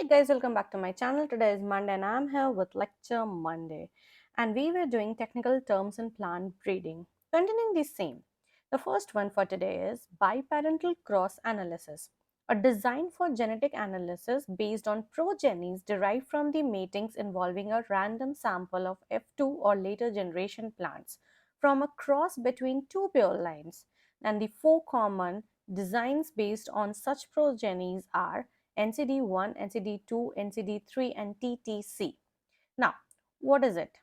Hey guys, welcome back to my channel. Today is Monday and I'm here with Lecture Monday. And we were doing technical terms in plant breeding. Continuing the same. The first one for today is biparental cross analysis, a design for genetic analysis based on progenies derived from the matings involving a random sample of F2 or later generation plants from a cross between two pure lines. And the four common designs based on such progenies are NCD1, NCD2, NCD3 and TTC. Now, what is it?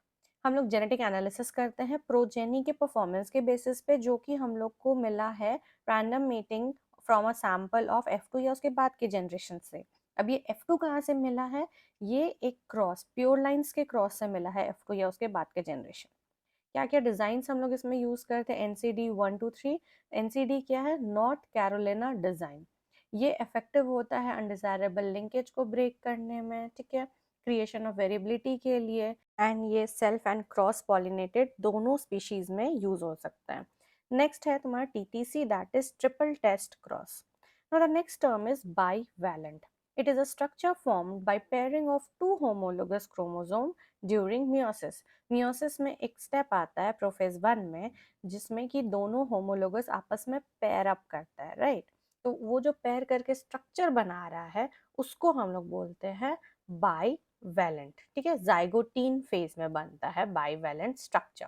हम लोग genetic analysis करते हैं progeny के performance के basis पे जो कि हम लोग को मिला है random meeting from a sample of F2 या उसके बाद के जनरेशन से। अब ये F2 कहाँ से मिला है? ये एक क्रॉस प्योर लाइंस के क्रॉस से मिला है F2 या उसके बाद के जनरेशन। क्या क्या डिजाइन्स हम लोग इसमें यूज करते हैं? NCD1 2 3। NCD क्या है? North Carolina design. ये इफेक्टिव होता है अनडिजायरेबल लिंकेज को ब्रेक करने में, ठीक है, क्रिएशन ऑफ वेरिएबिलिटी के लिए, एंड ये सेल्फ एंड क्रॉस पॉलिनेटेड दोनों स्पीशीज में यूज हो सकता है। नेक्स्ट है तुम्हारा TTC, that is triple test cross. Now the next term is bivalent. It is a structure formed by pairing of two homologous chromosome during meiosis. Meiosis में एक step आता है प्रोफेज 1 में जिसमें कि दोनों होमोलोगस आपस में पेयर अप करता है, राइट? तो वो जो पेयर करके स्ट्रक्चर बना रहा है उसको हम लोग बोलते हैं बाइवैलेंट, ठीक है। जाइगोटीन फेज में बनता है bivalent structure.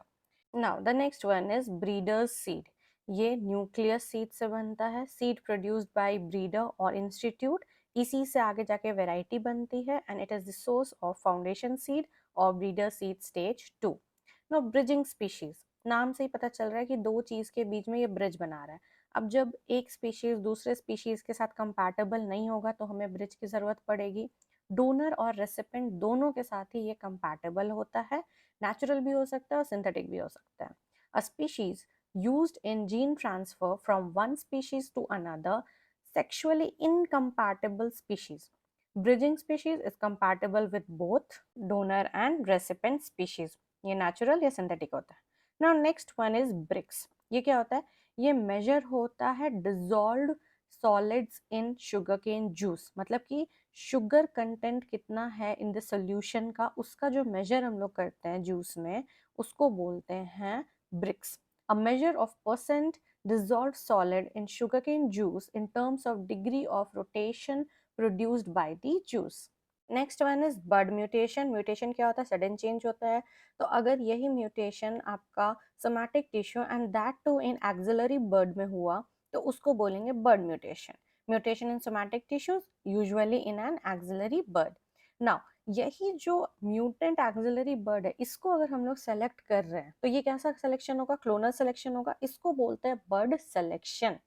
Now the next one is breeders seed. ये न्यूक्लियस सीड से बनता है, सीड प्रोड्यूस्ड बाय ब्रीडर और इंस्टीट्यूट। इसी से आगे जाके वैरायटी बनती है and it is the source of foundation seed और breeder seed stage 2। No bridging species, नाम से ही पता चल रहा है कि दो चीज के बीच में ये ब्रिज बना रहा है। अब जब एक स्पीशीज दूसरे स्पीशीज के साथ कंपैटिबल नहीं होगा तो हमें ब्रिज की जरूरत पड़ेगी। डोनर और रेसिपेंट दोनों के साथ ही ये कंपैटिबल होता है। नेचुरल भी हो सकता है और सिंथेटिक भी हो सकता है। A species used in gene transfer from one species to another, sexually incompatible species. Bridging species is compatible with both donor and recipient species. ये natural या synthetic होता है। Now next one is BRICS. ये क्या होता है? ये measure होता है dissolved solids in sugarcane juice, मतलब कि शुगर कंटेंट कितना है इन द सोल्यूशन का, उसका जो मेजर हम लोग करते हैं जूस में उसको बोलते हैं brix. A measure of percent dissolved solid in sugarcane juice in terms of degree of rotation produced by the juice. Next one is bird mutation. Mutation क्या होता है? सडन चेंज होता है। तो अगर यही म्यूटेशन आपका somatic tissue and that too in axillary bud में हुआ तो उसको बोलेंगे bud mutation. Mutation in somatic tissues usually in an axillary bud. Now यही जो म्यूटेंट एक्सिलरी बर्ड है इसको अगर हम लोग सेलेक्ट कर रहे हैं तो ये कैसा सिलेक्शन होगा? क्लोनल सिलेक्शन होगा। इसको बोलते हैं bird selection,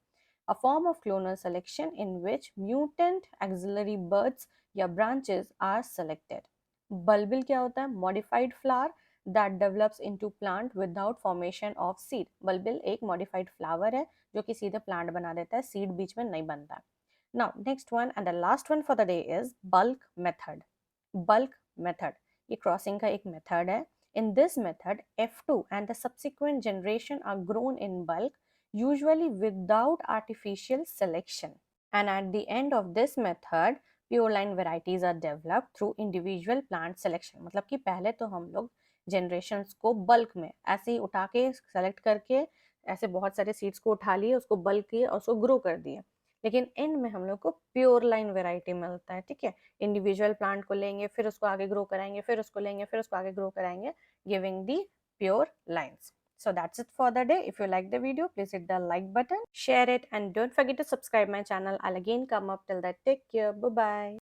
a form of clonal selection in which mutant auxiliary birds या branches are selected. Bulbil क्या होता है? Modified flower that develops into plant without formation of seed. Bulbil एक modified flower है जो कि सीधे plant बना देता है, seed बीच में नहीं बनता। Now next one and the last one for the day is bulk method. Bulk method ये crossing का एक method है। In this method, F2 and the subsequent generation are grown in bulk, usually without artificial selection. And at the end of this method, pure line varieties are developed through individual plant selection. मतलब कि पहले तो हम लोग generations को bulk में ऐसे ही उठा के select करके ऐसे बहुत सारे seeds को उठा लिए, उसको bulk किए और उसको grow कर दिए। लेकिन एंड में हम लोग को प्योर लाइन वेराइटी मिलता है, ठीक है। इंडिविजुअल प्लांट को लेंगे, फिर उसको आगे ग्रो कराएंगे, फिर उसको लेंगे, फिर उसको आगे ग्रो कराएंगे, giving the pure lines. So that's it for the day. If you like the video, please hit the like button, share it, and don't forget to subscribe my channel. I'll again come up till that. Take care. Bye bye.